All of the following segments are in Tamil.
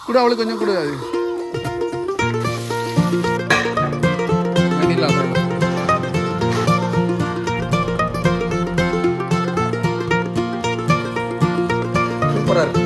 கூட அவளுக்கு கொஞ்சம் கூட அது வெண்ணிலா சூப்பராக இருக்கு.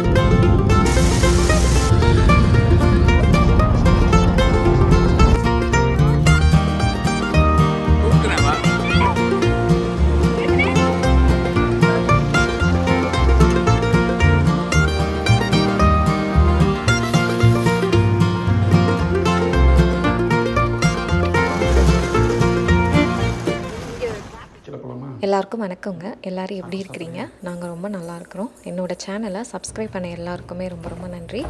எல்லாருக்கும் வணக்கங்க. எல்லோரும் எப்படி இருக்கிறீங்க? நாங்கள் ரொம்ப நல்லா இருக்கிறோம். என்னோடய சேனலை சப்ஸ்கிரைப் பண்ண எல்லாருக்குமே ரொம்ப ரொம்ப நன்றி.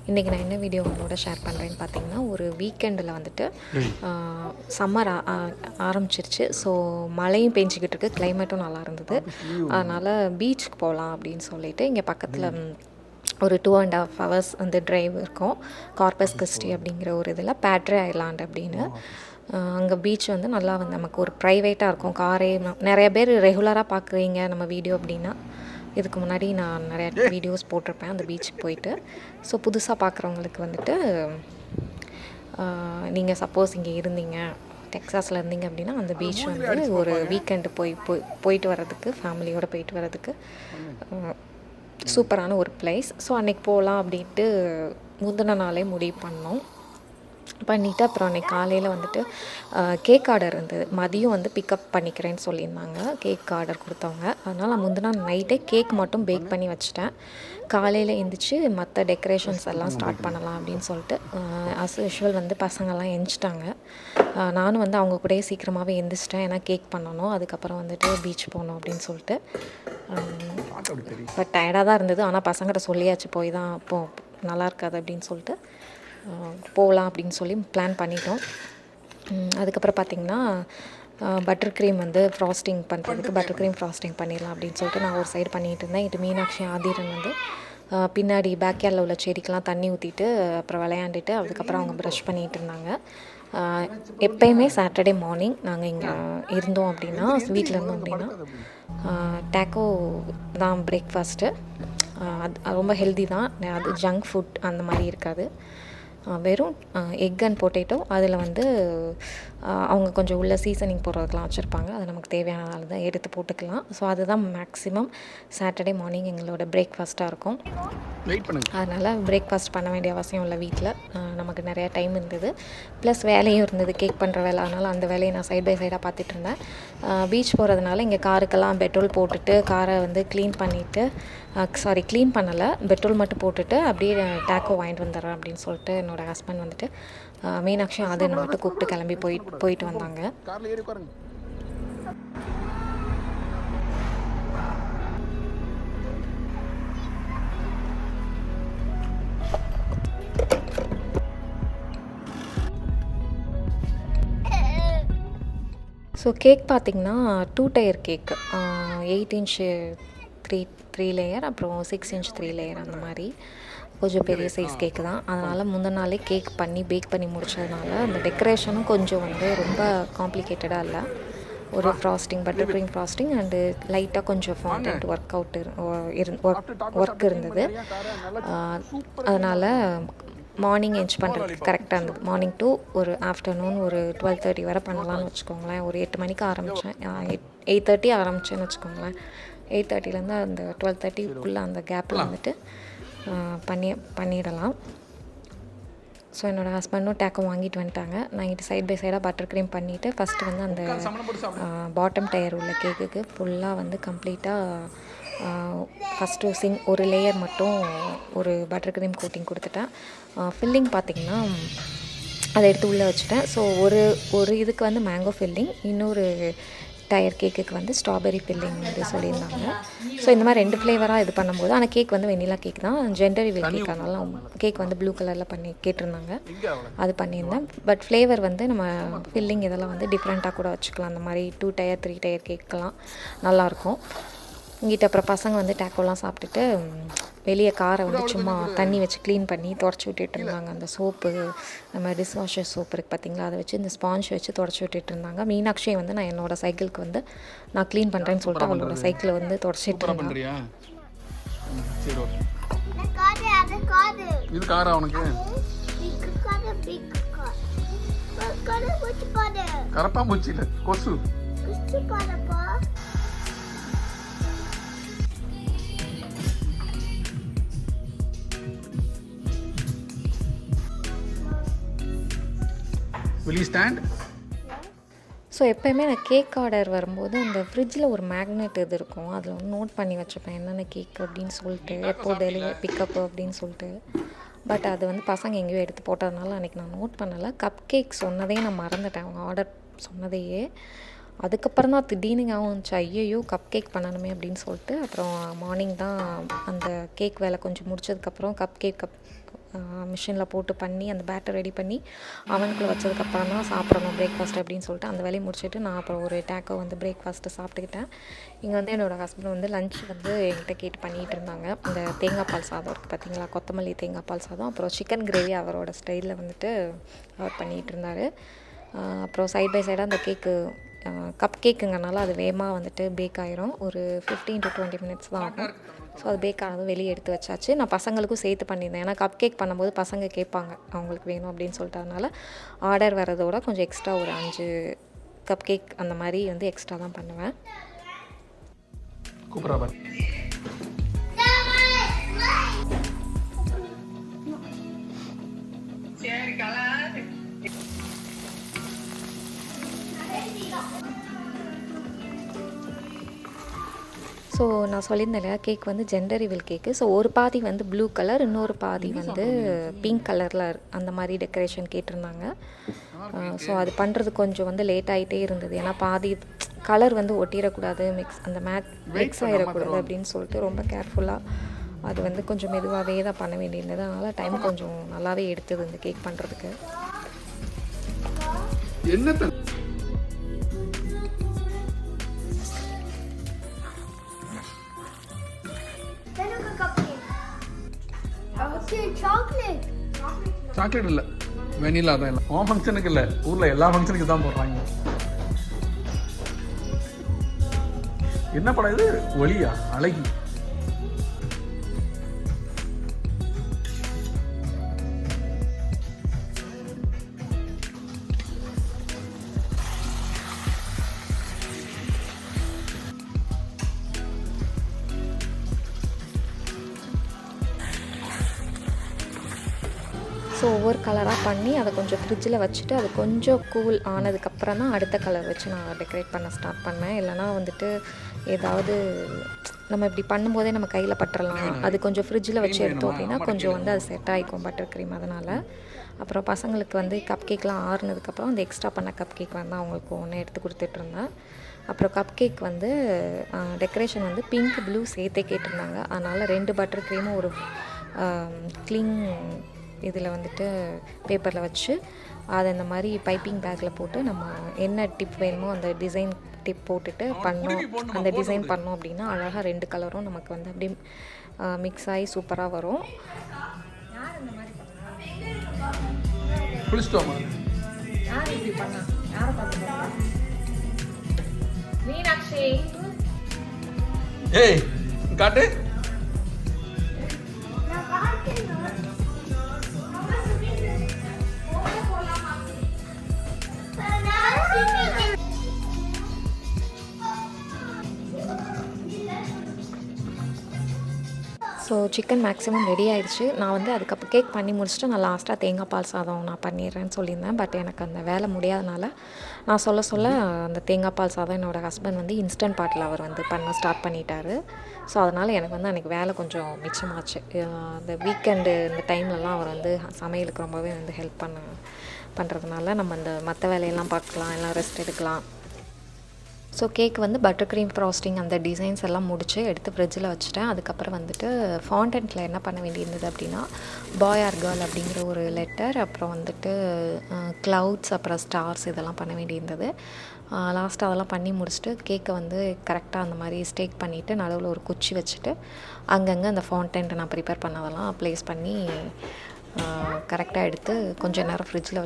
இன்றைக்கி நான் என்ன வீடியோ உங்களோட ஷேர் பண்ணுறேன்னு பார்த்தீங்கன்னா, ஒரு வீக்கெண்டில் வந்துட்டு சம்மர் ஆரம்பிச்சிருச்சு. ஸோ மழையும் பெஞ்சிக்கிட்டு இருக்குது, கிளைமேட்டும் நல்லா இருந்தது. அதனால் பீச்சுக்கு போகலாம் அப்படின்னு சொல்லிட்டு இங்கே பக்கத்தில் ஒரு 2.5 hours அந்த ட்ரைவ் இருக்கும். கார்பஸ் கிறிஸ்டி அப்படிங்கிற ஒரு இதில் பேட்ரே ஐலாண்ட் அப்படின்னு அங்கே பீச் வந்து நல்லா வந்து நமக்கு ஒரு ப்ரைவேட்டாக இருக்கும். காரே நிறைய பேர் ரெகுலராக பார்க்குறீங்க நம்ம வீடியோ அப்படின்னா, இதுக்கு முன்னாடி நான் நிறைய வீடியோஸ் போட்டிருப்பேன் அந்த பீச்சுக்கு போயிட்டு. ஸோ புதுசாக பார்க்குறவங்களுக்கு வந்துட்டு நீங்கள் சப்போஸ் இங்கே இருந்தீங்க, டெக்ஸாஸில் இருந்தீங்க அப்படின்னா அந்த பீச் வந்து ஒரு வீக்கெண்டு போயிட்டு வர்றதுக்கு, ஃபேமிலியோடு போயிட்டு வர்றதுக்கு சூப்பரான ஒரு பிளேஸ். ஸோ அன்றைக்கி போகலாம் அப்படின்ட்டு முந்தின நாளே முடிவு பண்ணோம். பண்ணிவிட்டு அப்புறம் அன்றைக்கி காலையில் வந்துட்டு கேக் ஆர்டர் இருந்தது. மதியம் வந்து பிக்கப் பண்ணிக்கிறேன்னு சொல்லியிருந்தாங்க கேக் ஆர்டர் கொடுத்தவங்க. அதனால் நான் முந்தின நைட்டே கேக் மட்டும் பேக் பண்ணி வச்சுட்டேன். காலையில் எழுந்திரிச்சு மற்ற டெக்கரேஷன்ஸ் எல்லாம் ஸ்டார்ட் பண்ணலாம் அப்படின்னு சொல்லிட்டு அஸ் யூஷுவல் வந்து பசங்கள்லாம் எழுந்திரிச்சிட்டாங்க. நானும் வந்து அவங்க கூடயே சீக்கிரமாகவே எழுந்திரிச்சிட்டேன். ஏன்னா கேக் பண்ணணும், அதுக்கப்புறம் வந்துட்டு பீச் போகணும் அப்படின்னு சொல்லிட்டு. பட் டயர்டாக தான் இருந்தது. ஆனால் பசங்கிட்ட சொல்லியாச்சு, போய் தான் அப்போ நல்லா இருக்காது அப்படின்னு சொல்லிட்டு போகலாம் அப்படின்னு சொல்லி பிளான் பண்ணிட்டோம். அதுக்கப்புறம் பார்த்திங்கன்னா பட்டர் க்ரீம் வந்து ஃப்ராஸ்டிங் பண்ணுறதுக்கு பட்டர் க்ரீம் ஃப்ராஸ்டிங் பண்ணிடலாம் அப்படின்னு சொல்லிட்டு நான் ஒரு சைடு பண்ணிகிட்டு இருந்தேன். இது மீனாட்சி ஆதிரன் வந்து பின்னாடி பேக்யார்டில் உள்ள செடிக்கெலாம் தண்ணி ஊற்றிட்டு அப்புறம் விளையாண்டுட்டு அதுக்கப்புறம் அவங்க ப்ரஷ் பண்ணிகிட்டு இருந்தாங்க. எப்போயுமே சாட்டர்டே மார்னிங் நாங்கள் இங்கே இருந்தோம் அப்படின்னா, வீட்டில் இருந்தோம் அப்படின்னா டேக்கோ தான் பிரேக்ஃபாஸ்ட்டு. அது ரொம்ப ஹெல்தி தான், அது ஜங்க் ஃபுட் அந்த மாதிரி இருக்காது. வெறும் எக் அண்ட் பொட்டேட்டோ, அதில் வந்து அவங்க கொஞ்சம் உள்ள சீசனிங் போடுறதுக்கெலாம் வச்சுருப்பாங்க. அது நமக்கு தேவையானதால தான் எடுத்து போட்டுக்கலாம். ஸோ அதுதான் மேக்ஸிமம் சாட்டர்டே மார்னிங் எங்களோட பிரேக்ஃபாஸ்ட்டாக இருக்கும். அதனால் பிரேக்ஃபாஸ்ட் பண்ண வேண்டிய அவசியம் இல்லை. வீட்டில் நமக்கு நிறையா டைம் இருந்தது, ப்ளஸ் வேலையும் இருந்தது, கேக் பண்ணுற வேலை. அதனால் அந்த வேலையை நான் சைட் பை சைடாக பார்த்துட்டு இருந்தேன். பீச் போகிறதுனால இங்கே காருக்கெல்லாம் பெட்ரோல் போட்டுட்டு காரை வந்து க்ளீன் க்ளீன் பண்ணலை, பெட்ரோல் மட்டும் போட்டுட்டு அப்படியே டேக்கோ வாங்கிட்டு வந்துடுறேன் அப்படின்னு சொல்லிட்டு என்னோடய ஹஸ்பண்ட் வந்துட்டு மீனாட்சி அதை மட்டும் கூப்பிட்டு கிளம்பி போயிட்டு வந்தாங்க. ஸோ கேக் பார்த்திங்கன்னா 2 tier கேக்கு, 8 inch 3 லேயர், அப்புறம் 6 inch 3 லேயர், அந்த மாதிரி கொஞ்சம் பெரிய சைஸ் கேக்கு தான். அதனால் முந்தின நாளே கேக் பண்ணி பேக் பண்ணி முடிச்சதுனால அந்த டெக்கரேஷனும் கொஞ்சம் வந்து ரொம்ப காம்ப்ளிகேட்டடாக இல்லை. ஒரு frosting, butter cream frosting and லைட்டாக கொஞ்சம் ஃபாண்டன்ட் ஒர்க் இருந்தது. அதனால் மார்னிங் என்ஜ் பண்ணுறதுக்கு கரெக்டாக இருந்தது. மார்னிங் டு ஒரு ஆஃப்டர்நூன் ஒரு 12:30 வரை பண்ணலான்னு வச்சுக்கோங்களேன். ஒரு 8 மணிக்கு ஆரம்பித்தேன், 8:30 ஆரம்பித்தேன்னு வச்சுக்கோங்களேன். 8:30லேருந்து அந்த 12:30க்குள்ளே அந்த கேப்பில் வந்துட்டு பண்ணிடலாம். ஸோ என்னோடய ஹஸ்பண்டும் டேக்கோ வாங்கிட்டு வந்துட்டாங்க. நான் இங்கிட்ட சைட் பை சைடாக பட்டர் க்ரீம் பண்ணிவிட்டு ஃபஸ்ட்டு வந்து அந்த பாட்டம் டயர் உள்ள கேக்குக்கு ஃபுல்லாக வந்து கம்ப்ளீட்டாக ஃபஸ்ட்டு ஒரு லேயர் மட்டும் ஒரு பட்டர் க்ரீம் கோட்டிங் கொடுத்துட்டேன். ஃபில்லிங் பார்த்திங்கன்னா அதை எடுத்து உள்ளே வச்சுட்டேன். ஸோ ஒரு இதுக்கு வந்து மேங்கோ ஃபில்லிங், இன்னொரு டயர் கேக்குக்கு வந்து ஸ்ட்ராபெரி ஃபில்லிங் வந்து சொல்லியிருந்தாங்க. ஸோ இந்த மாதிரி 2 ஃப்ளேவராக இது பண்ணும்போது, ஆனால் கேக் வந்து வெண்ணிலா கேக் தான், ஜெண்டர் ரிவீல் கேக். அதனால கேக் வந்து ப்ளூ கலரில் பண்ணி கேட்டிருந்தாங்க, அது பண்ணியிருந்தேன். பட் ஃப்ளேவர் வந்து நம்ம ஃபில்லிங் இதெல்லாம் வந்து டிஃப்ரெண்ட்டாக கூட வச்சுக்கலாம். அந்த மாதிரி 2 tier 3 tier கேக்கெலாம் நல்லாயிருக்கும். இங்கிட்ட அப்புறம் பசங்க வந்து டேக்கோலாம் சாப்பிட்டுட்டு வெளியே காரை வந்து சும்மா தண்ணி வச்சு க்ளீன் பண்ணி தொடச்சி விட்டுட்டு இருந்தாங்க. அந்த சோப்பு, நம்ம டிஷ்வாஷர் சோப்பு இருக்குது பார்த்திங்களா, அதை வச்சு இந்த ஸ்பாஞ்ச் வச்சு தொடச்சி விட்டுட்டு இருந்தாங்க. மீனாட்சியை வந்து நான் என்னோடய சைக்கிளுக்கு வந்து நான் க்ளீன் பண்ணுறேன்னு சொல்லிட்டு அவளோட சைக்கிளை வந்து தொடச்சிட்டு இருந்தேன். இது காரா உனக்கு? கரப்பாம்பூச்சி இல்ல, கொசு. Will you stand? ஸோ எப்போயுமே நான் கேக் ஆர்டர் வரும்போது அந்த ஃப்ரிட்ஜில் ஒரு மேக்னெட் இது இருக்கும், அதில் வந்து நோட் பண்ணி வச்சுப்பேன் என்னென்ன கேக் அப்படின்னு சொல்லிட்டு, எப்போ டெலிவரி பிக்கப்பு அப்படின்னு சொல்லிட்டு. பட் அது வந்து பசங்க எங்கேயோ எடுத்து போட்டதுனால அன்றைக்கி நான் நோட் பண்ணலை. கப் கேக் சொன்னதே நான் மறந்துட்டேன், அவங்க ஆர்டர் சொன்னதையே. அதுக்கப்புறம் தான் திடீர்னு ஞாபகம் வந்துச்சு, ஐயையோ கப் கேக் பண்ணணுமே அப்படின்னு சொல்லிட்டு. அப்புறம் மார்னிங் தான் அந்த கேக் வேலை கொஞ்சம் முடிச்சதுக்கப்புறம் கப் மிஷினில் போட்டு பண்ணி அந்த பேட்டர் ரெடி பண்ணி அவனுக்குள்ளே வச்சதுக்கப்புறம் தான் சாப்பிடணும் பிரேக்ஃபாஸ்ட் அப்படின்னு சொல்லிட்டு அந்த வேலையை முடிச்சுட்டு நான் அப்புறம் ஒரு டேக்கோ வந்து பிரேக்ஃபாஸ்ட்டு சாப்பிட்டுக்கிட்டேன். இங்கே வந்து என்னோடய ஹஸ்பண்ட் வந்து லஞ்ச் வந்து என்கிட்ட கேட்டு பண்ணிகிட்டு இருந்தாங்க. அந்த தேங்காய் பால் சாதம் இருக்குது பார்த்தீங்களா, கொத்தமல்லி தேங்காய் பால் சாதம், அப்புறம் சிக்கன் கிரேவி அவரோட ஸ்டைலில் வந்துட்டு அவர் பண்ணிகிட்டு இருந்தார். அப்புறம் சைட் பை சைடாக அந்த கேக்கு கப் கேக்குங்கனால அது வேகமாக வந்துட்டு பேக் ஆயிரும், ஒரு 15 to 20 minutes தான் ஆகும். ஸோ அது பேக் ஆனதும் வெளியே எடுத்து வச்சாச்சு. நான் பசங்களுக்கும் சேர்த்து பண்ணியிருந்தேன், ஏன்னா கப் கேக் பண்ணும்போது பசங்க கேட்பாங்க அவங்களுக்கு வேணும் அப்படின்னு சொல்லிட்டு. அதனால் ஆர்டர் வரதோட கொஞ்சம் எக்ஸ்ட்ரா ஒரு 5 கப் கேக் அந்த மாதிரி வந்து எக்ஸ்ட்ரா தான் பண்ணுவேன். ஸோ நான் சொல்லியிருந்தேன் இல்லையா, கேக் வந்து ஜெண்டர் ரிவீல் கேக்கு. ஸோ ஒரு பாதி வந்து ப்ளூ கலர், இன்னொரு பாதி வந்து பிங்க் கலரில் அந்த மாதிரி டெக்கரேஷன் கேட்டிருந்தாங்க. ஸோ அது பண்ணுறது கொஞ்சம் வந்து லேட் ஆகிட்டே இருந்தது, ஏன்னா பாதி கலர் வந்து ஒட்டிடக்கூடாது, அந்த மிக்ஸ் ஆகிடக்கூடாது அப்படின்னு சொல்லிட்டு ரொம்ப கேர்ஃபுல்லாக அது வந்து கொஞ்சம் மெதுவாகவே தான் பண்ண வேண்டியிருந்தது. அதனால் டைம் கொஞ்சம் நல்லாவே எடுத்தது இந்த கேக் பண்ணுறதுக்கு. சாக்லேட் இல்லை, வெனிலா தான். இல்லை உன் ஃபங்க்ஷனுக்கு இல்லை, ஊரில் எல்லா ஃபங்க்ஷனுக்கு தான் போடுறாங்க. என்ன படம் இது? ஒளியா? அழகி. ஸோ ஒவ்வொரு கலராக பண்ணி அதை கொஞ்சம் ஃப்ரிட்ஜில் வச்சுட்டு அது கொஞ்சம் கூல் ஆனதுக்கப்புறம் தான் அடுத்த கலர் வச்சு நான் டெக்கரேட் பண்ண ஸ்டார்ட் பண்ணேன். இல்லைனா வந்துட்டு ஏதாவது நம்ம இப்படி பண்ணும்போதே நம்ம கையில் பட்டுறலாம், அது கொஞ்சம் ஃப்ரிட்ஜில் வச்சு எடுத்தோம் அப்படின்னா கொஞ்சம் வந்து அது செட் ஆகிக்கும் பட்டர் க்ரீம். அதனால் அப்புறம் பசங்களுக்கு வந்து கப் கேக்லாம் ஆறுனதுக்கப்புறம் அந்த எக்ஸ்ட்ரா பண்ண கப் கேக் வந்து அவங்களுக்கு ஒன்று எடுத்து கொடுத்துட்ருந்தேன். அப்புறம் கப் கேக் வந்து டெக்கரேஷன் வந்து பிங்க் ப்ளூ சேர்த்தே கேட்டிருந்தாங்க. அதனால் 2 பட்டர் க்ரீமும் ஒரு க்ளீன் இதில் வந்துட்டு பேப்பரில் வச்சு அதை இந்த மாதிரி பைப்பிங் பேக்கில் போட்டு நம்ம என்ன டிப் வேணுமோ அந்த டிசைன் டிப் போட்டுட்டு பண்ணோம், அந்த டிசைன் பண்ணோம் அப்படின்னா அழகாக 2 கலரும் நமக்கு வந்து அப்படியே மிக்ஸ் ஆகி சூப்பராக வரும். ஏய் காட்டு. ஸோ சிக்கன் மேக்ஸிமம் ரெடி ஆயிடுச்சு. நான் வந்து அதுக்கப்புறம் கேக் பண்ணி முடிச்சுட்டு நான் லாஸ்ட்டாக தேங்காய் பால் சாதம் நான் பண்ணிடுறேன்னு சொல்லியிருந்தேன். பட் எனக்கு அந்த வேலை முடியாதனால நான் சொல்ல அந்த தேங்காய் பால் சாதம் என்னோடய ஹஸ்பண்ட் வந்து இன்ஸ்டன்ட் பாட்டில் அவர் வந்து பண்ண ஸ்டார்ட் பண்ணிட்டாரு. ஸோ அதனால் எனக்கு வந்து அன்றைக்கி வேலை கொஞ்சம் மிச்சமாச்சு. இந்த வீக்கெண்டு இந்த டைம்லலாம் அவர் வந்து சமையலுக்கு ரொம்பவே வந்து ஹெல்ப் பண்ணுறதுனால நம்ம அந்த மற்ற வேலையெல்லாம் பார்க்கலாம், எல்லாம் ரெஸ்ட் எடுக்கலாம். ஸோ கேக் வந்து பட்டர் க்ரீம் ஃப்ராஸ்டிங் அந்த டிசைன்ஸ் எல்லாம் முடித்து எடுத்து ஃப்ரிட்ஜில் வச்சுட்டேன். அதுக்கப்புறம் வந்துட்டு ஃபாண்டன்ட்டில் என்ன பண்ண வேண்டியிருந்தது அப்படின்னா பாய் ஆர் கேர்ள் அப்படிங்கிற ஒரு லெட்டர், அப்புறம் வந்துட்டு க்ளவுட்ஸ், அப்புறம் ஸ்டார்ஸ் இதெல்லாம் பண்ண வேண்டியிருந்தது. லாஸ்ட்டாக அதெல்லாம் பண்ணி முடிச்சுட்டு கேக்கை வந்து கரெக்டாக அந்த மாதிரி ஸ்டேக் பண்ணிவிட்டு நடுவில் ஒரு குச்சி வச்சுட்டு அங்கங்கே அந்த ஃபாண்டன்ட்டை நான் ப்ரிப்பேர் பண்ணதெல்லாம் ப்ளேஸ் பண்ணி கரெக்டாக எடுத்து கொஞ்சம் நேரம் ஃப்ரிட்ஜில்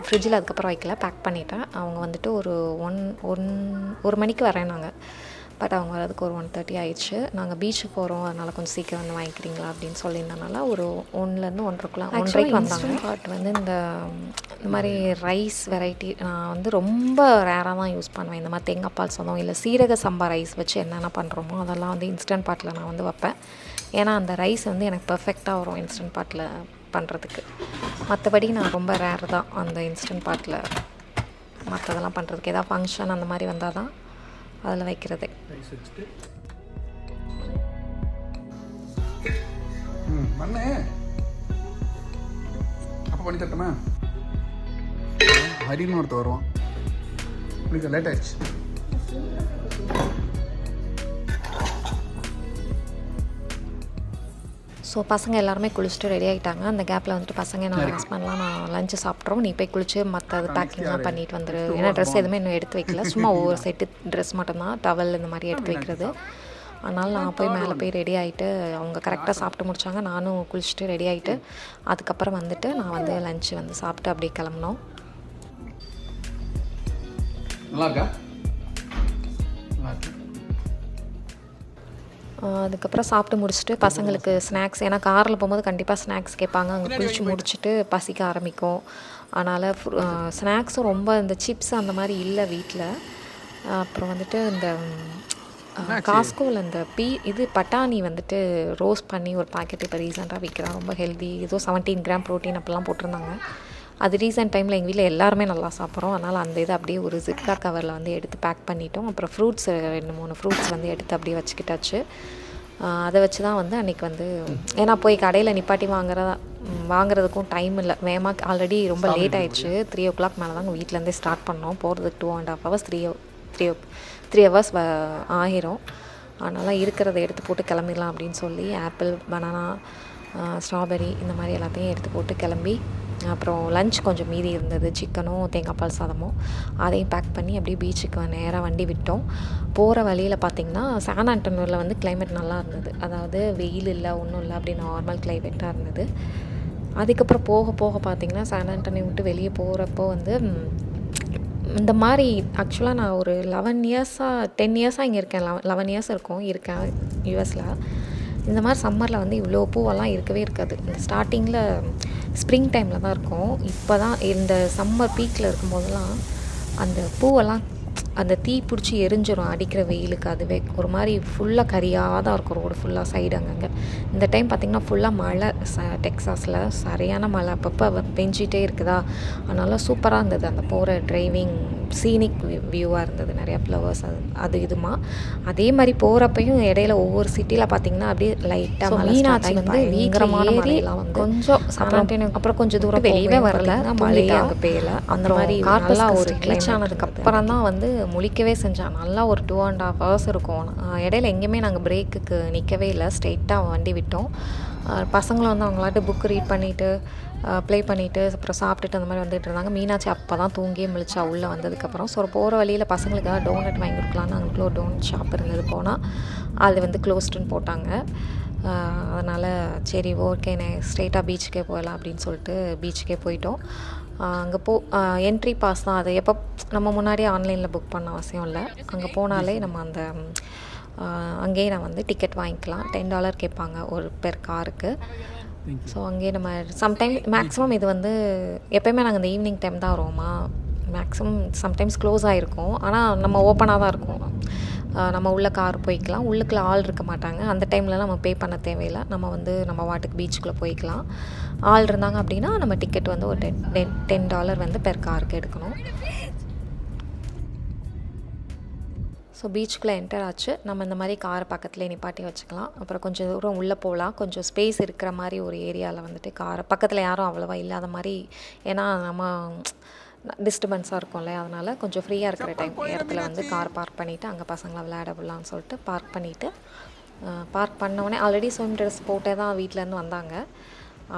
ஃப்ரிட்ஜில் அதுக்கப்புறம் வைக்கல, பேக் பண்ணிட்டேன். அவங்க வந்துட்டு ஒரு 1 மணிக்கு வரேன். நாங்கள் பட் அவங்க வரதுக்கு ஒரு 1:30 ஆயிடுச்சு. நாங்கள் பீச்சுக்கு போகிறோம், அதனால் கொஞ்சம் சீக்கிரம் வந்து வாங்கிக்கிறீங்களா அப்படின்னு சொல்லியிருந்தனால ஒரு 1லேருந்து 1:30க்கு வந்தாங்க. பட் வந்து இந்த மாதிரி ரைஸ் வெரைட்டி நான் வந்து ரொம்ப ரேராக தான் யூஸ் பண்ணுவேன். இந்த மாதிரி தேங்காய் பால் சாதம் இல்லை சீரக சம்பா ரைஸ் வச்சு என்னென்ன பண்ணுறோமோ அதெல்லாம் வந்து இன்ஸ்டன்ட் பாட்டில் நான் வந்து வைப்பேன். ஏன்னா அந்த ரைஸ் வந்து எனக்கு பர்ஃபெக்டாக வரும் இன்ஸ்டன்ட் பாட்டில் பண்ணுறதுக்கு. மற்றபடி நான் ரொம்ப ரேர் தான் அந்த இன்ஸ்டன்ட் பாட்டில் மற்றதெல்லாம் பண்ணுறதுக்கு. ஏதாவது ஃபங்க்ஷன் அந்த மாதிரி வந்தால் தான் அதில் வைக்கிறதே. பண்ணு அப்போ பண்ணி தட்டுமா? ஹரின்னு ஒருத்தர் வருவான். உங்களுக்கு லேட் ஆயிடுச்சு. ஸோ பசங்க எல்லாருமே குளிச்சுட்டு ரெடி ஆகிட்டாங்க. அந்த கேப்பில் வந்துட்டு பசங்க நான் ஹஸ்பண்ட்லாம் நான் லஞ்சு சாப்பிட்றோம், நீ போய் குளிச்சு மற்ற பேக்கிங்லாம் பண்ணிட்டு வந்துரு. ஏன்னா ட்ரெஸ் எதுவுமே இன்னும் எடுத்து வைக்கல, சும்மா ஒவ்வொரு செட்டு ட்ரெஸ் மட்டும்தான், டவல் இந்த மாதிரி எடுத்து வைக்கிறது. அதனால் நான் போய் மேலே போய் ரெடி ஆகிட்டு அவங்க கரெக்டாக சாப்பிட்டு முடித்தாங்க. நானும் குளிச்சுட்டு ரெடி ஆகிட்டு அதுக்கப்புறம் வந்துட்டு நான் வந்து லஞ்சு வந்து சாப்பிட்டு அப்படியே கிளம்புனோம். அதுக்கப்புறம் சாப்பிட்டு முடிச்சுட்டு பசங்களுக்கு ஸ்நாக்ஸ், ஏன்னா காரில் போகும்போது கண்டிப்பாக ஸ்நாக்ஸ் கேட்பாங்க. அங்கே குளிச்சு முடிச்சுட்டு பசிக்க ஆரம்பிக்கும். அதனால் ஸ்நாக்ஸும் ரொம்ப இந்த சிப்ஸ் அந்த மாதிரி இல்லை வீட்டில். அப்புறம் வந்துட்டு இந்த காஸ்கோவில் இந்த இது பட்டாணி வந்துட்டு ரோஸ்ட் பண்ணி ஒரு பாக்கெட் இப்போ ரீசெண்டாக விற்கிறான், ரொம்ப ஹெல்தி, ஏதோ 17 கிராம் ப்ரோட்டீன் அப்படிலாம் போட்டிருந்தாங்க. அது ரீசெண்ட் டைமில் எங்கள் வீட்டில் எல்லாருமே நல்லா சாப்பிட்றோம். அதனால் அந்த இதை அப்படியே ஒரு ஜிப்லாக் கவரில் வந்து எடுத்து பேக் பண்ணிட்டோம். அப்புறம் ஃப்ரூட்ஸ் 2-3 ஃப்ரூட்ஸ் வந்து எடுத்து அப்படியே வச்சுக்கிட்டாச்சு. அதை வச்சு தான் வந்து அன்றைக்கி வந்து, ஏன்னா போய் கடையில் நிப்பாட்டி வாங்குறதுக்கும் டைம் இல்லை, வேகமாக ஆல்ரெடி ரொம்ப லேட் ஆகிடுச்சு. 3 o'clock மேலே தான் வீட்டிலேருந்தே ஸ்டார்ட் பண்ணோம். போகிறதுக்கு 2.5 hours 3 hours ஆகிரும். அதனால் இருக்கிறத எடுத்து போட்டு கிளம்பிடலாம் அப்படின்னு சொல்லி ஆப்பிள், பனானா, ஸ்ட்ராபெரி இந்த மாதிரி எல்லாத்தையும் எடுத்து போட்டு கிளம்பி, அப்புறம் லஞ்ச் கொஞ்சம் மீதி இருந்தது, சிக்கனும் தேங்காய் பால் சாதமும், அதையும் பேக் பண்ணி அப்படியே பீச்சுக்கு நேராக வண்டி விட்டோம். போகிற வழியில் பார்த்திங்கன்னா சான் ஆண்டனியோவில் வந்து கிளைமேட் நல்லா இருந்தது. அதாவது வெயில் இல்லை, ஒன்றும் இல்லை, அப்படி நார்மல் கிளைமேட்டாக இருந்தது. அதுக்கப்புறம் போக போக பார்த்திங்கன்னா சான் ஆண்டனியோ விட்டு வெளியே போகிறப்போ வந்து இந்த மாதிரி ஆக்சுவலாக நான் ஒரு 10 இயர்ஸாக இங்கே இருக்கேன். 11 இயர்ஸ் இருக்கேன் யூஎஸில். இந்த மாதிரி சம்மரில் வந்து இவ்வளோ பூவெல்லாம் இருக்கவே இருக்காது. இந்த ஸ்டார்டிங்கில் ஸ்ப்ரிங் டைமில் தான் இருக்கும். இப்போ தான் இந்த சம்மர் பீக்கில் இருக்கும்போதெல்லாம் அந்த பூவெல்லாம் அந்த தீ பிடிச்சி எரிஞ்சிடும் அடிக்கிற வெயிலுக்கு. அதுவே ஒரு மாதிரி ஃபுல்லாக கரியாக தான் இருக்கும் ரோடு ஃபுல்லாக சைடு அங்கங்கே. இந்த டைம் பார்த்திங்கன்னா ஃபுல்லாக மழை, டெக்ஸாஸில் சரியான மழை அப்பப்போ பெஞ்சிட்டே இருக்குதா. அதனால் சூப்பராக இருந்தது அந்த போகிற டிரைவிங், சீனிக் வியூவாக இருந்தது, நிறையா ஃப்ளவர்ஸ் அது இதுமா. அதே மாதிரி போகிறப்பையும் இடையில ஒவ்வொரு சிட்டியில் பார்த்திங்கன்னா அப்படியே லைட்டாக மீனாட்சி வந்து பயங்கரமான மழையெல்லாம் வந்து கொஞ்சம் அப்புறம் கொஞ்சம் தூரம் வெளியவே வரல, மழையே அங்கே பெய்யலை. அந்த மாதிரி நல்லா ஒரு கிளச் ஆனதுக்கப்புறம் தான் வந்து முழிக்கவே செஞ்சான். நல்லா ஒரு 2.5 hours இருக்கும். இடையில எங்கேயுமே நாங்கள் பிரேக்குக்கு நிற்கவே இல்லை, ஸ்ட்ரெயிட்டாக வண்டி விட்டோம். பசங்களும் வந்து அவங்களாட்டு புக் ரீட் பண்ணிவிட்டு ப்ளே பண்ணிவிட்டு அப்புறம் சாப்பிட்டுட்டு அந்த மாதிரி வந்துட்டு இருந்தாங்க. மீனாட்சி அப்போ தான் தூங்கியே முழிச்சா உள்ளே வந்ததுக்கப்புறம். ஸோ போகிற வழியில் பசங்களுக்காக டோனட் வாங்கி கொடுக்கலான்னு அங்கே ஒரு டோனட் ஷாப் இருந்தது. போனால் அது வந்து க்ளோஸ்டுன்னு போட்டாங்க. அதனால் சரி ஓகே ஸ்ட்ரெயிட்டாக பீச்சுக்கே போகலாம் அப்படின்னு சொல்லிட்டு பீச்சுக்கே போயிட்டோம். அங்கே என்ட்ரி பாஸ் தான், அது எப்போ நம்ம முன்னாடியே ஆன்லைனில் புக் பண்ண அவசியம் இல்லை. அங்கே போனாலே நம்ம அந்த அங்கேயே நான் வந்து டிக்கெட் வாங்கிக்கலாம். $10 கேட்பாங்க ஒரு பெர் காருக்கு. ஸோ அங்கேயே நம்ம சம்டைம் மேக்ஸிமம் இது வந்து எப்போயுமே நாங்கள் இந்த ஈவினிங் டைம் தான் வருவோமா, மேக்ஸிமம் சம்டைம்ஸ் க்ளோஸ் ஆகிருக்கும். ஆனால் நம்ம ஓப்பனாக தான் இருக்கும். நம்ம உள்ள கார் போய்க்கலாம், உள்ளுக்குள்ளே ஆள் இருக்க மாட்டாங்க. அந்த டைம்லலாம் நம்ம பே பண்ண தேவையில்லை, நம்ம வந்து நம்ம வாட்டுக்கு பீச்சுக்குள்ளே போய்க்கலாம். ஆள் இருந்தாங்க அப்படின்னா நம்ம டிக்கெட் வந்து ஒரு $10 வந்து பெர் காருக்கு எடுக்கணும். ஸோ பீச்சுக்குள்ளே என்டர் ஆச்சு. நம்ம இந்த மாதிரி காரை பக்கத்துலேயே நிப்பாட்டி வச்சுக்கலாம். அப்புறம் கொஞ்சம் தூரம் உள்ளே போகலாம். கொஞ்சம் ஸ்பேஸ் இருக்கிற மாதிரி ஒரு ஏரியாவில் வந்துட்டு காரை பக்கத்தில் யாரும் அவ்வளோவா இல்லாத மாதிரி, ஏன்னா நம்ம டிஸ்டர்பன்ஸாக இருக்கும்ல, அதனால் கொஞ்சம் ஃப்ரீயாக இருக்கிற இடத்துல வந்து கார் பார்க் பண்ணிவிட்டு அங்கே பசங்களை விளையாட விடலான்னு சொல்லிட்டு பார்க் பண்ணிவிட்டு, பார்க் பண்ணோடனே ஆல்ரெடி ஸ்விம் ட்ரெஸ் போட்டே தான் வீட்டிலேருந்து வந்தாங்க.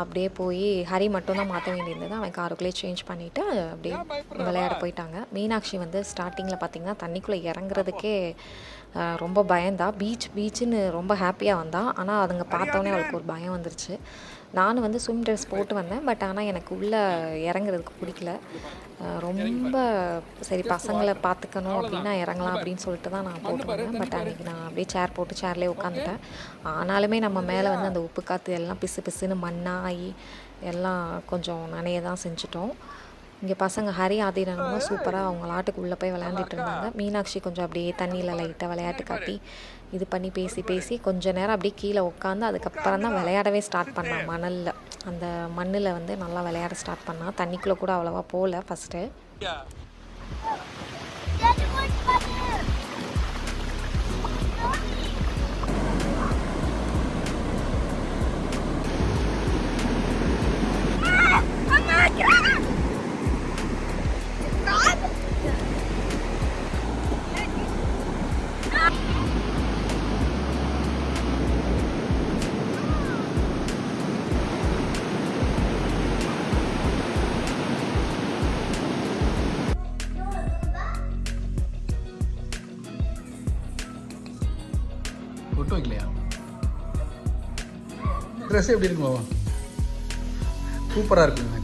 அப்படியே போய் ஹரி மட்டும்தான் மாற்ற வேண்டியிருந்தது. அவன் காருக்குள்ளேயே சேஞ்ச் பண்ணிவிட்டு அப்படியே விளையாட போயிட்டாங்க. மீனாட்சி வந்து ஸ்டார்டிங்கில் பார்த்திங்கன்னா தண்ணிக்குள்ளே இறங்குறதுக்கே ரொம்ப பயந்தா. பீச்சுன்னு ரொம்ப ஹாப்பியாக வந்தா. ஆனால் அதுங்க பார்த்தோன்னே அவளுக்கு ஒரு பயம் வந்துருச்சு. நான் வந்து ஸ்விம் ட்ரெஸ் போட்டு வந்தேன். பட் ஆனால் எனக்கு உள்ளே இறங்குறதுக்கு பிடிக்கல. ரொம்ப சரி பசங்களை பார்த்துக்கணும் அப்படின்னா இறங்கலாம் அப்படின்னு சொல்லிட்டு தான் நான் போட்டு வந்தேன். பட் அன்றைக்கி நான் அப்படியே சேர் போட்டு சேர்லேயே உட்காந்துட்டேன். ஆனாலுமே நம்ம மேலே வந்து அந்த உப்பு காற்று எல்லாம் பிசு பிசுன்னு மண்ணாகி எல்லாம் கொஞ்சம் நனைய தான் செஞ்சிட்டோம். இங்கே பசங்க ஹரி ஆதிரனும் சூப்பராக அவங்க ஆட்டுக்கு உள்ளே போய் விளையாண்டுட்டு இருந்தாங்க. மீனாட்சி கொஞ்சம் அப்படியே தண்ணியில் லைட்டாக விளையாட்டு காட்டி இது பண்ணி பேசி கொஞ்ச நேரம் அப்படியே கீழே உட்காந்து அதுக்கப்புறம் தான் விளையாடவே ஸ்டார்ட் பண்ணான். மணலில் அந்த மண்ணில் வந்து நல்லா விளையாட ஸ்டார்ட் பண்ணான். தண்ணிக்குள்ளே கூட அவ்வளோவா போகல ஃபஸ்ட்டு. ஒட்டு வைக்கலையா? ட்ரெஸ் எப்படி இருக்கும் பாவா? சூப்பராக இருக்குங்க.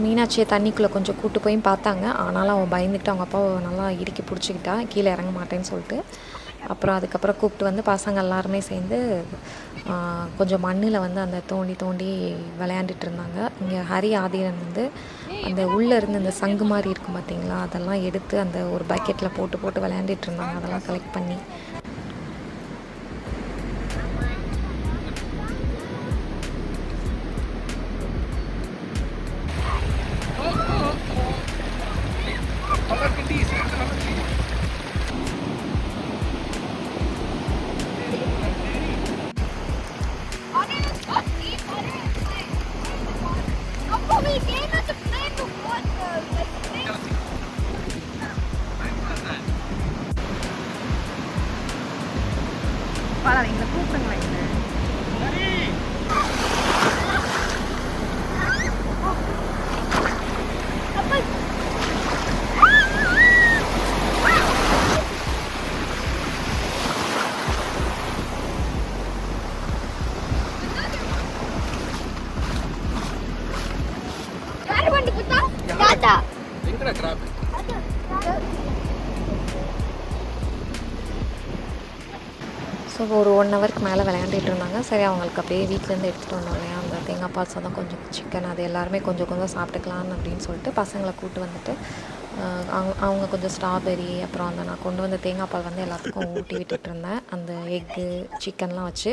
மீனாட்சியை தண்ணிக்குள்ளே கொஞ்சம் கூட்டு போய் பார்த்தாங்க. ஆனாலும் அவன் பயந்துக்கிட்டு அவங்க அப்பா நல்லா இறுக்கி பிடிச்சிக்கிட்டா கீழே இறங்க மாட்டேன்னு சொல்லிட்டு. அப்புறம் அதுக்கப்புறம் கூப்பிட்டு வந்து பசங்க எல்லாருமே சேர்ந்து கொஞ்சம் மண்ணில் வந்து அந்த தோண்டி விளையாண்டுட்டு இருந்தாங்க. இங்கே ஹரி ஆதிரன் வந்து அந்த உள்ளே இருந்து அந்த சங்கு மாதிரி இருக்கும் பார்த்தீங்களா, அதெல்லாம் எடுத்து அந்த ஒரு பக்கெட்டில் போட்டு விளையாண்டுட்டு இருந்தாங்க. அதெல்லாம் கலெக்ட் பண்ணி எங்களை கூப்பிடுங்களேன். எங்கடா கிராப்? ஸோ ஒரு 1 ஹவருக்கு மேலே விளையாண்டுட்டு இருந்தாங்க. சரி அவங்களுக்கு அப்படியே வீட்டிலேருந்து எடுத்துகிட்டு வந்தோம் இல்லையா, அந்த தேங்காய் பால் சாதம், கொஞ்சம் சிக்கன், அது எல்லாருமே கொஞ்சம் சாப்பிட்டுக்கலான்னு அப்படின்னு சொல்லிட்டு பசங்களை கூப்பிட்டு வந்துட்டு அவங்க கொஞ்சம் ஸ்ட்ராபெரி, அப்புறம் அந்த நான் கொண்டு வந்த தேங்காய் பால் வந்து எல்லாத்துக்கும் ஊட்டி விட்டுட்டு இருந்தேன். அந்த எக்கு சிக்கன்லாம் வச்சு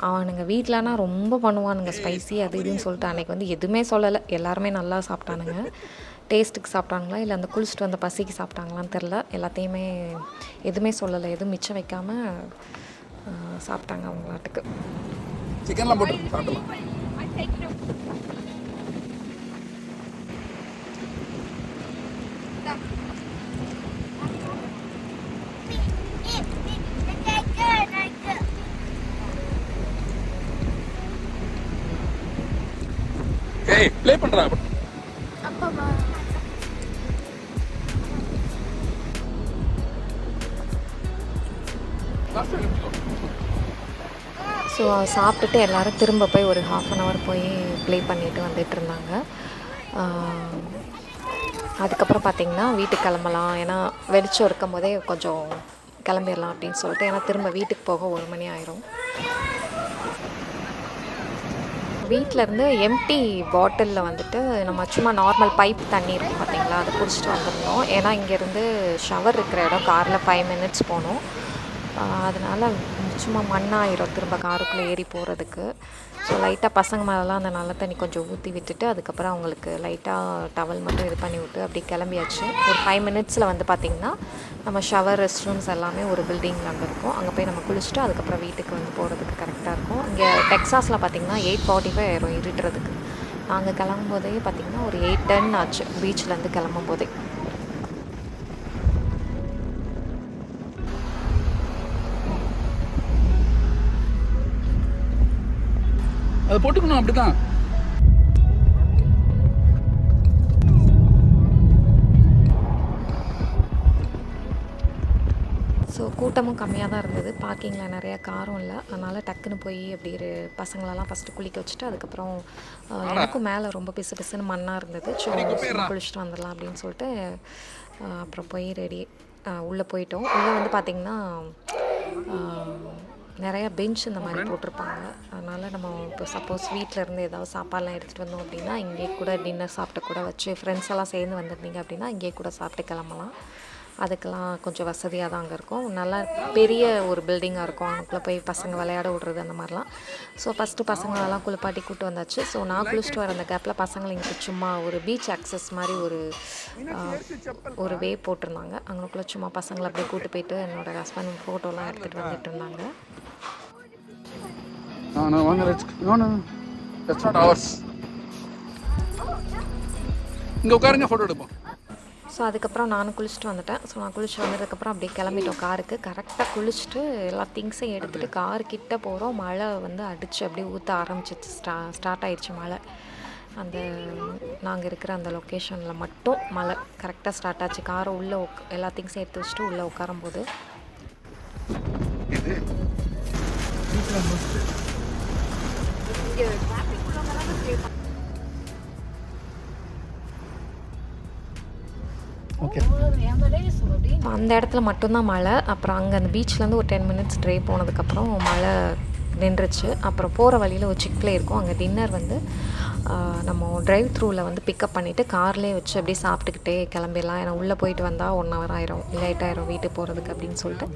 அவனுங்க வீட்டிலனா ரொம்ப பண்ணுவானுங்க ஸ்பைசி அது இதுன்னு சொல்லிட்டு. அன்றைக்கி வந்து எதுவுமே சொல்லலை, எல்லாருமே நல்லா சாப்பிட்டானுங்க. டேஸ்ட்டுக்கு சாப்பிட்டாங்களா இல்லை அந்த குளிச்சுட்டு வந்த பசிக்கு சாப்பிட்டாங்களான்னு தெரில. எல்லாத்தையுமே எதுவுமே சொல்லலை, எதுவும் மிச்சம் வைக்காமல் சாப்பிட்டாங்க அவங்களாட்டுக்கு. சிக்கன்லாம் போட்டு சாப்பிடலாம். ஏய் ப்ளே பண்றா. ஸோ சாப்பிட்டுட்டு எல்லோரும் திரும்ப போய் ஒரு 1/2 hour போய் ப்ளே பண்ணிட்டு வந்துட்டு இருந்தாங்க. அதுக்கப்புறம் பார்த்திங்கன்னா வீட்டுக்கு கிளம்பலாம், ஏன்னா வெளிச்சம் இருக்கும் போதே கொஞ்சம் கிளம்பிடலாம் அப்படின்னு சொல்லிட்டு. ஏன்னா திரும்ப வீட்டுக்கு போக 1 மணி ஆயிரும். வீட்டிலேருந்து எம்டி பாட்டிலில் வந்துட்டு நம்ம சும்மா நார்மல் பைப் தண்ணி இருக்கும் பார்த்தீங்களா, அதை குடிச்சிட்டு வந்துருந்தோம். ஏன்னா இங்கேருந்து ஷவர் இருக்கிற இடம் காரில் 5 minutes போகணும். அதனால் சும்மா மண்ணாயிரும் திரும்ப காருக்குள்ளே ஏறி போகிறதுக்கு. ஸோ லைட்டாக பசங்க மேலெலாம் அந்த நல்ல தண்ணி கொஞ்சம் ஊற்றி விட்டுட்டு அதுக்கப்புறம் அவங்களுக்கு லைட்டாக டவல் மட்டும் இது பண்ணி விட்டு அப்படி கிளம்பியாச்சு. ஒரு 5 minutes வந்து பார்த்திங்கன்னா நம்ம ஷவர், ரெஸ்ட் ரூம்ஸ் எல்லாமே ஒரு பில்டிங்கில் அங்கே இருக்கும். அங்கே போய் நம்ம குளிச்சுட்டு அதுக்கப்புறம் வீட்டுக்கு வந்து போகிறதுக்கு கரெக்டாக இருக்கும். இங்கே டெக்ஸாஸில் பார்த்திங்கன்னா 8:45 ஆயிரும் இருட்டுறதுக்கு. நாங்கள் கிளம்பும்போதே பார்த்திங்கன்னா ஒரு 8-10 ஆச்சு பீச்லேருந்து கிளம்பும் போதே. அதை போட்டுக்கணும் அப்படிதான். ஸோ கூட்டமும் கம்மியாக தான் இருந்தது, பார்க்கிங்கில் நிறையா காரும் இல்லை. அதனால் டக்குன்னு போய் அப்படி பசங்களெல்லாம் ஃபஸ்ட்டு குளிக்க வச்சுட்டு அதுக்கப்புறம் எனக்கும் மேலே ரொம்ப பிசுன்னு மண்ணாக இருந்தது. சும்மா குளிச்சுட்டு வந்துடலாம் அப்படின்னு சொல்லிட்டு அப்புறம் போய் உள்ளே போயிட்டோம். உள்ளே வந்து பார்த்திங்கன்னா நிறையா பெஞ்ச் இந்த மாதிரி போட்டிருப்பாங்க. அதனால் நம்ம இப்போ சப்போஸ் வீட்டில் இருந்து ஏதாவது சாப்பாடெலாம் எடுத்துகிட்டு வந்தோம் அப்படின்னா இங்கேயே கூட டின்னர் சாப்பிட்டு கூட வச்சு ஃப்ரெண்ட்ஸ் எல்லாம் சேர்ந்து வந்திருந்தீங்க அப்படின்னா இங்கேயே கூட சாப்பிட்டு கிளம்பலாம். அதுக்கெல்லாம் கொஞ்சம் வசதியாக தான் அங்கே இருக்கும். நல்லா பெரிய ஒரு பில்டிங்காக இருக்கும். அதுக்குள்ளே போய் பசங்க விளையாட விட்றது அந்த மாதிரிலாம். ஸோ ஃபஸ்ட்டு பசங்களெல்லாம் குளிப்பாட்டி கூப்பிட்டு வந்தாச்சு. ஸோ நான் குளிச்சுட்டு வர அந்த கேப்பில் பசங்களை இங்கே சும்மா ஒரு பீச் ஆக்சஸ் மாதிரி ஒரு வே போட்டிருந்தாங்க. அங்கனுக்குள்ளே சும்மா பசங்களை அப்படியே கூப்பிட்டு போயிட்டு என்னோடய ஹஸ்பண்ட் ஃபோட்டோலாம் எடுத்துகிட்டு வந்துட்டு இருந்தாங்க. இங்கே உட்காருங்க, ஃபோட்டோ எடுப்போம். ஸோ அதுக்கப்புறம் நானும் குளிச்சுட்டு வந்துட்டேன். ஸோ நான் குளிச்சுட்டு வந்ததுக்கப்புறம் அப்படியே கிளம்பிட்டோம் காருக்கு. கரெக்டாக குளிச்சுட்டு எல்லா திங்ஸையும் எடுத்துகிட்டு காருக்கிட்ட போகிறோம். மழை வந்து அடித்து அப்படியே ஊற்ற ஆரம்பிச்சிச்சு. ஸ்டார்ட் ஆயிடுச்சு மழை. அந்த நாங்கள் இருக்கிற அந்த லொக்கேஷனில் மட்டும் மழை கரெக்டாக ஸ்டார்ட் ஆச்சு. காரை உள்ளே எல்லா திங்ஸையும் எடுத்து வச்சுட்டு உள்ளே உட்காரும்போது ஓகே, அந்த இடத்துல மட்டும்தான் மழை. அப்புறம் அங்கே அந்த பீச்லேருந்து ஒரு 10 மினிட்ஸ் ட்ரைவ் போனதுக்கப்புறம் மழை நின்றுச்சு. அப்புறம் போகிற வழியில் ஒரு சிக்லே இருக்கும். அங்கே டின்னர் வந்து நம்ம ட்ரைவ் த்ரூவில் வந்து பிக்கப் பண்ணிவிட்டு கார்லேயே வச்சு அப்படியே சாப்பிட்டுக்கிட்டே கிளம்பிடலாம். ஏன்னா உள்ளே போயிட்டு வந்தால் 1 hour ஆயிரும், லேட் ஆயிரும் வீட்டுக்கு போகிறதுக்கு அப்படின்னு சொல்லிட்டு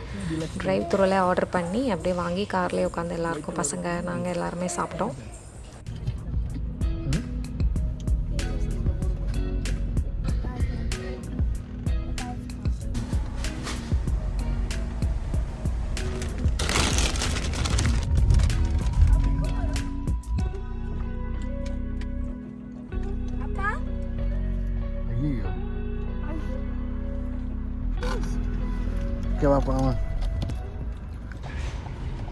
ட்ரைவ் த்ரூவில் ஆர்டர் பண்ணி அப்படியே வாங்கி கார்லேயே உட்காந்து எல்லாருக்கும் பசங்க நாங்கள் எல்லாருமே சாப்பிட்டோம்.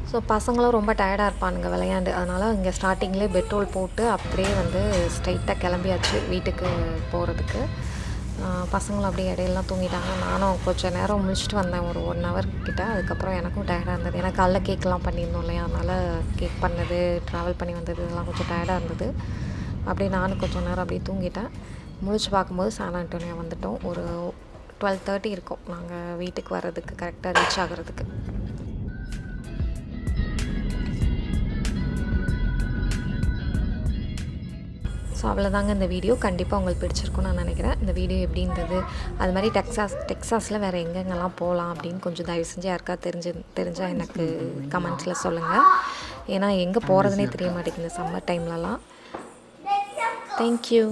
ஸோ பசங்களும் ரொம்ப டயர்டாக இருப்பானுங்க விளையாண்டு. அதனால் இங்கே ஸ்டார்டிங்லேயே பெட்ரோல் போட்டு அப்படியே வந்து ஸ்ட்ரைட்டாக கிளம்பியாச்சு வீட்டுக்கு போகிறதுக்கு. பசங்களும் அப்படியே இடையெல்லாம் தூங்கிட்டாங்க. நானும் கொஞ்சம் நேரம் முழிச்சிட்டு வந்தேன், ஒரு 1 hour கிட்ட. அதுக்கப்புறம் எனக்கும் டயர்டாக இருந்தது. ஏன்னா காலைல கேக்கெலாம் பண்ணியிருந்தோம் இல்லையா, அதனால் கேக் பண்ணது, ட்ராவல் பண்ணி வந்தது இதெல்லாம் கொஞ்சம் டயர்டாக இருந்தது. அப்படியே நானும் கொஞ்சம் நேரம் அப்படியே தூங்கிட்டேன். முழிச்சு பார்க்கும்போது சான் ஆண்டோனியோ வந்துவிட்டோம். ஒரு 12:30 இருக்கும் நாங்கள் வீட்டுக்கு வர்றதுக்கு, கரெக்டாக ரீச் ஆகிறதுக்கு. ஸோ அவ்வளோதாங்க இந்த வீடியோ. கண்டிப்பாக உங்களுக்கு பிடிச்சிருக்குன்னு நான் நினைக்கிறேன். இந்த வீடியோ எப்படி இருந்தது, அது மாதிரி டெக்ஸாஸில் வேறு எங்கெங்கெல்லாம் போகலாம் அப்படின்னு கொஞ்சம் தயவு செஞ்சு யாருக்கா தெரிஞ்சால் எனக்கு கமெண்ட்ஸில் சொல்லுங்கள். ஏன்னா எங்கே போகிறதுனே தெரிய மாட்டேங்குது இந்த சம்மர் டைம்லலாம். தேங்க்யூ.